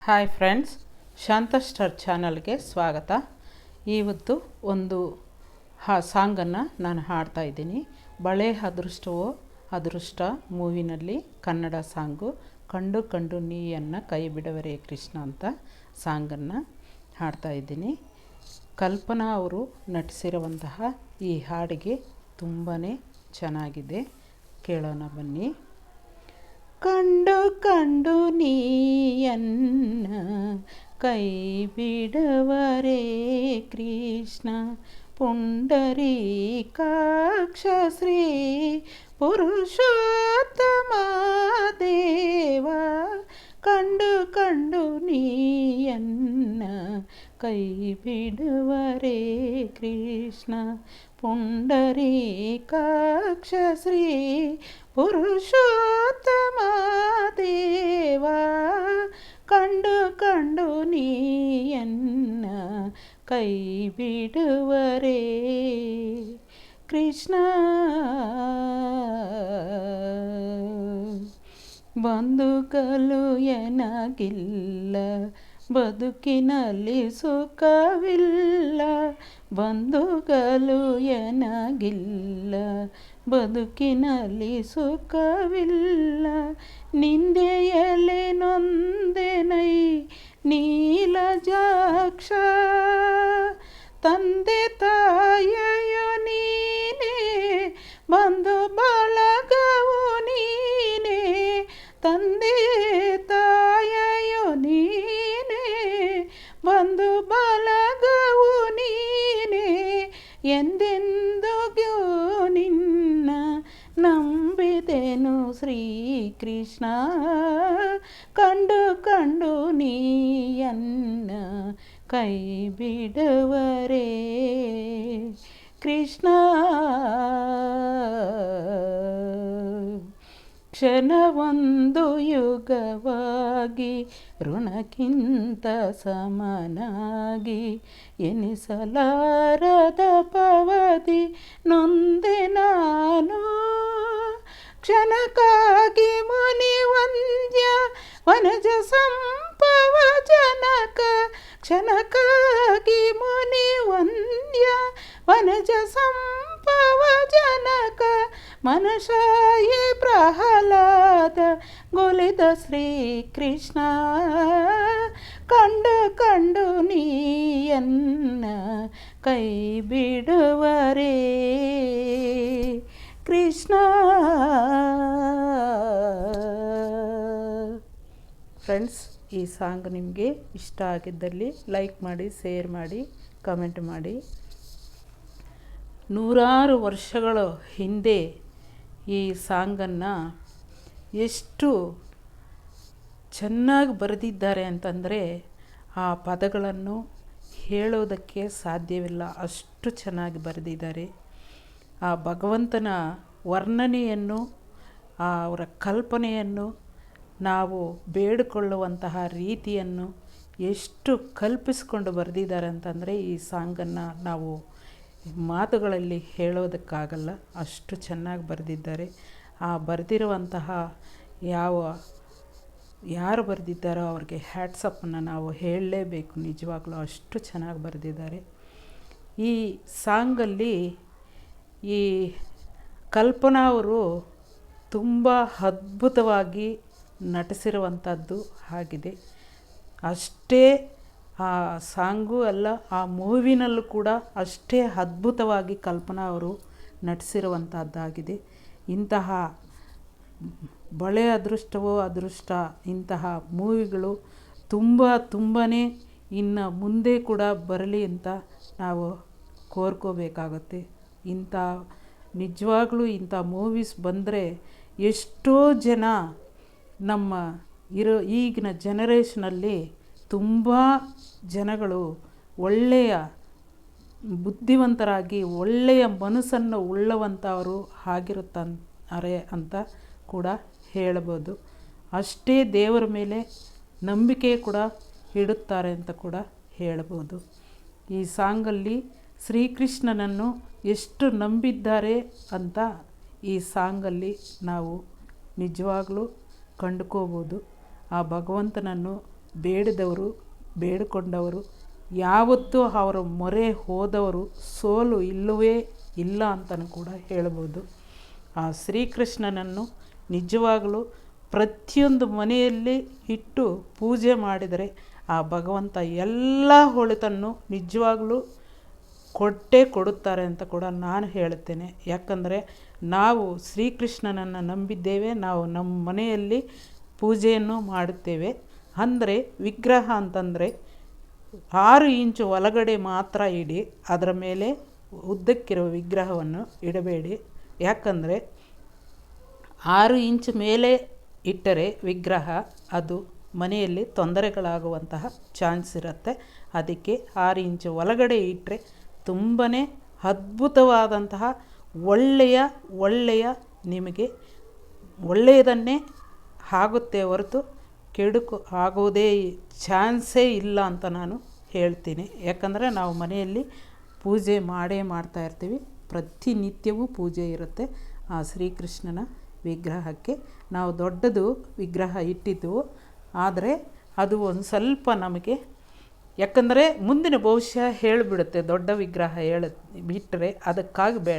Hi friends, ಶಾಂತ star ಚಾನಲ್ಗೆ ಸ್ವಾಗತ. ಇವತ್ತು ಒಂದು ಸಾಂಗನ್ನು ನಾನು ಹಾಡ್ತಾ ಇದ್ದೀನಿ. ಬಳೆ ಅದೃಷ್ಟವೋ ಅದೃಷ್ಟ ಮೂವಿನಲ್ಲಿ ಕನ್ನಡ ಸಾಂಗು ಕಂಡು ಕಂಡು ನೀಯನ್ನು ಕೈ ಬಿಡವರೇ ಕೃಷ್ಣ ಅಂತ ಸಾಂಗನ್ನು ಹಾಡ್ತಾ ಇದ್ದೀನಿ. ಕಲ್ಪನಾ ಅವರು ನಟಿಸಿರುವಂತಹ ಈ ಹಾಡಿಗೆ ತುಂಬಾ ಚೆನ್ನಾಗಿದೆ. ಕೇಳೋಣ ಬನ್ನಿ. ಕಂಡು ಕಂಡು ನೀಯನ್ನ ಕೈ ಬಿಡವರೇ ಕೃಷ್ಣ ಪುಂಡರೀಕಾಕ್ಷ ಶ್ರೀ ಪುರುಷೋತ್ತಮ ದೇವ. ಕಂಡು ಕಂಡು ನೀಯನ್ನ ಕೈ ಬಿಡುವರೇ ಕೃಷ್ಣ ಪುಂಡರೀಕಾಕ್ಷ ಶ್ರೀ ಪುರುಷೋತ್ತಮ ದೇವ. ಕಂಡು ಕಂಡು ನೀಯನ್ನ ಕೈ ಬಿಡುವರೇ ಕೃಷ್ಣ. ಬಂಧುಗಳು ಎನಗಿಲ್ಲ, ಬದುಕಿನಲ್ಲಿ ಸುಖವಿಲ್ಲ. ಬಂಧುಗಳು ಎನಗಿಲ್ಲ, ಬದುಕಿನಲ್ಲಿ ಸುಖವಿಲ್ಲ. ನಿಂದೆಯಲೆ ನೊಂದೆನೈ ನೀಲಜಾಕ್ಷ, ತಂದೆ ತಾಯೆಯೋ ನೀನೇ, ಬಂಧು ಬಳಗವು ನೀನೇ. ತಂದೆ ತಾಯೆಯೋ ನೀನೇ, ಬಂಧು ಬಳಗವು ನೀನೇ. ಎಂದೆಂದಿಗೂ ನಿನ್ನ ನಂಬಿದೆನು ಶ್ರೀಕೃಷ್ಣ. ಕಂಡು ಕಂಡು ನೀಯನ್ನ ಕೈ ಬಿಡುವರೇ ಕೃಷ್ಣ. ಕ್ಷಣವೊಂದು ಯುಗವಾಗಿ ಋಣಕ್ಕಿಂತ ಸಮನಾಗಿ ಎನಿಸಲಾರದ ಪವದಿ ನೊಂದೆ ನಾನು. ಕ್ಷಣಕ್ಕಾಗಿ ಮುನಿವಂದ್ಯ ವನಜ ಸಂಪವ ಜನಕ, ಕ್ಷಣಕ್ಕಾಗಿ ಮುನಿವಂದ್ಯ ವನಜ ಸಂಪವ ಜನಕ. ಮನಶಾಯೇ ಪ್ರಹ್ಲಾದ ಗೊಲಿದ ಶ್ರೀಕೃಷ್ಣ. ಕಂಡು ಕಂಡು ನೀಯನ್ನ ಕೈ ಬಿಡುವರೇ ಕೃಷ್ಣ. ಫ್ರೆಂಡ್ಸ್, ಈ ಸಾಂಗ್ ನಿಮಗೆ ಇಷ್ಟ ಆಗಿದ್ದಲ್ಲಿ ಲೈಕ್ ಮಾಡಿ, ಶೇರ್ ಮಾಡಿ, ಕಮೆಂಟ್ ಮಾಡಿ. ನೂರಾರು ವರ್ಷಗಳ ಹಿಂದೆ ಈ ಸಾಂಗನ್ನು ಎಷ್ಟು ಚೆನ್ನಾಗಿ ಬರೆದಿದ್ದಾರೆ ಅಂತಂದರೆ ಆ ಪದಗಳನ್ನು ಹೇಳೋದಕ್ಕೆ ಸಾಧ್ಯವಿಲ್ಲ, ಅಷ್ಟು ಚೆನ್ನಾಗಿ ಬರೆದಿದ್ದಾರೆ. ಆ ಭಗವಂತನ ವರ್ಣನೆಯನ್ನು, ಅವರ ಕಲ್ಪನೆಯನ್ನು, ನಾವು ಬೇಡಿಕೊಳ್ಳುವಂತಹ ರೀತಿಯನ್ನು ಎಷ್ಟು ಕಲ್ಪಿಸ್ಕೊಂಡು ಬರೆದಿದ್ದಾರೆ ಅಂತಂದರೆ ಈ ಸಾಂಗನ್ನು ನಾವು ಮಾತುಗಳಲ್ಲಿ ಹೇಳೋದಕ್ಕಾಗಲ್ಲ, ಅಷ್ಟು ಚೆನ್ನಾಗಿ ಬರೆದಿದ್ದಾರೆ. ಆ ಬರೆದಿರುವಂತಹ ಯಾರು ಬರೆದಿದ್ದಾರೋ ಅವ್ರಿಗೆ ಹ್ಯಾಟ್ಸಪ್ಪನ್ನು ನಾವು ಹೇಳಲೇಬೇಕು. ನಿಜವಾಗ್ಲೂ ಅಷ್ಟು ಚೆನ್ನಾಗಿ ಬರೆದಿದ್ದಾರೆ. ಈ ಸಾಂಗಲ್ಲಿ ಈ ಕಲ್ಪನಾ ಅವರು ತುಂಬ ಅದ್ಭುತವಾಗಿ ನಟಿಸಿರುವಂಥದ್ದು ಆಗಿದೆ. ಅಷ್ಟೇ ಆ ಸಾಂಗೂ ಅಲ್ಲ, ಆ ಮೂವಿನಲ್ಲೂ ಕೂಡ ಅಷ್ಟೇ ಅದ್ಭುತವಾಗಿ ಕಲ್ಪನಾ ಅವರು ನಟಿಸಿರುವಂಥದ್ದಾಗಿದೆ. ಇಂತಹ ಬಳೆ ಅದೃಷ್ಟವೋ ಅದೃಷ್ಟ ಇಂತಹ ಮೂವಿಗಳು ತುಂಬಾ ಇನ್ನು ಮುಂದೆ ಕೂಡ ಬರಲಿ ಅಂತ ನಾವು ಕೋರ್ಕೋಬೇಕಾಗುತ್ತೆ. ನಿಜವಾಗ್ಲೂ ಇಂಥ ಮೂವೀಸ್ ಬಂದರೆ ಎಷ್ಟೋ ಜನ ನಮ್ಮ ಈಗಿನ ಜನ ತುಂಬ ಜನಗಳು ಒಳ್ಳೆಯ ಬುದ್ಧಿವಂತರಾಗಿ ಒಳ್ಳೆಯ ಮನಸ್ಸನ್ನು ಉಳ್ಳವಂಥವರು ಆಗಿರುತ್ತಾರೆ ಅಂತ ಕೂಡ ಹೇಳ್ಬೋದು. ಅಷ್ಟೇ ದೇವರ ಮೇಲೆ ನಂಬಿಕೆ ಕೂಡ ಇಡುತ್ತಾರೆ ಅಂತ ಕೂಡ ಹೇಳ್ಬೋದು. ಈ ಸಾಂಗಲ್ಲಿ ಶ್ರೀಕೃಷ್ಣನನ್ನು ಎಷ್ಟು ನಂಬಿದ್ದಾರೆ ಅಂತ ಈ ಸಾಂಗಲ್ಲಿ ನಾವು ನಿಜವಾಗ್ಲೂ ಕಂಡುಕೋಬೋದು. ಆ ಭಗವಂತನನ್ನು ಬೇಡಿದವರು ಬೇಡಿಕೊಂಡವರು ಯಾವತ್ತೂ ಅವರ ಮೊರೆ ಹೋದವರು ಸೋಲು ಇಲ್ಲವೇ ಇಲ್ಲ ಅಂತಲೂ ಕೂಡ ಹೇಳ್ಬೋದು. ಆ ಶ್ರೀಕೃಷ್ಣನನ್ನು ನಿಜವಾಗಲೂ ಪ್ರತಿಯೊಂದು ಮನೆಯಲ್ಲಿ ಇಟ್ಟು ಪೂಜೆ ಮಾಡಿದರೆ ಆ ಭಗವಂತ ಎಲ್ಲ ಒಳಿತನ್ನು ನಿಜವಾಗಲೂ ಕೊಟ್ಟೇ ಕೊಡುತ್ತಾರೆ ಅಂತ ಕೂಡ ನಾನು ಹೇಳುತ್ತೇನೆ. ಯಾಕಂದರೆ ನಾವು ಶ್ರೀಕೃಷ್ಣನನ್ನು ನಂಬಿದ್ದೇವೆ, ನಾವು ನಮ್ಮ ಮನೆಯಲ್ಲಿ ಪೂಜೆಯನ್ನು ಮಾಡುತ್ತೇವೆ. ಅಂದರೆ ವಿಗ್ರಹ ಅಂತಂದರೆ 6 ಇಂಚು ಒಳಗಡೆ ಮಾತ್ರ ಇಡಿ, ಅದರ ಮೇಲೆ ಉದ್ದಕ್ಕಿರುವ ವಿಗ್ರಹವನ್ನು ಇಡಬೇಡಿ. ಯಾಕಂದರೆ 6 ಇಂಚು ಮೇಲೆ ಇಟ್ಟರೆ ವಿಗ್ರಹ ಅದು ಮನೆಯಲ್ಲಿ ತೊಂದರೆಗಳಾಗುವಂತಹ ಚಾನ್ಸ್ ಇರುತ್ತೆ. ಅದಕ್ಕೆ 6 ಇಂಚು ಒಳಗಡೆ ಇಟ್ಟರೆ ತುಂಬಾ ಅದ್ಭುತವಾದಂತಹ ಒಳ್ಳೆಯ ನಿಮಗೆ ಒಳ್ಳೆಯದನ್ನೇ ಆಗುತ್ತೆ ಹೊರತು ಕೆಡುಕು ಆಗುವುದೇ ಚಾನ್ಸೇ ಇಲ್ಲ ಅಂತ ನಾನು ಹೇಳ್ತೀನಿ. ಯಾಕಂದರೆ ನಾವು ಮನೆಯಲ್ಲಿ ಪೂಜೆ ಮಾಡೇ ಮಾಡ್ತಾಯಿರ್ತೀವಿ, ಪ್ರತಿನಿತ್ಯವೂ ಪೂಜೆ ಇರುತ್ತೆ ಆ ಶ್ರೀಕೃಷ್ಣನ ವಿಗ್ರಹಕ್ಕೆ. ನಾವು ದೊಡ್ಡದು ವಿಗ್ರಹ ಇಟ್ಟಿದ್ದು, ಆದರೆ ಅದು ಒಂದು ಸ್ವಲ್ಪ ನಮಗೆ, ಯಾಕಂದರೆ ಮುಂದಿನ ಭವಿಷ್ಯ ಹೇಳಿಬಿಡುತ್ತೆ ದೊಡ್ಡ ವಿಗ್ರಹ ಬಿಟ್ಟರೆ, ಅದಕ್ಕಾಗಿ ಬೇಡ.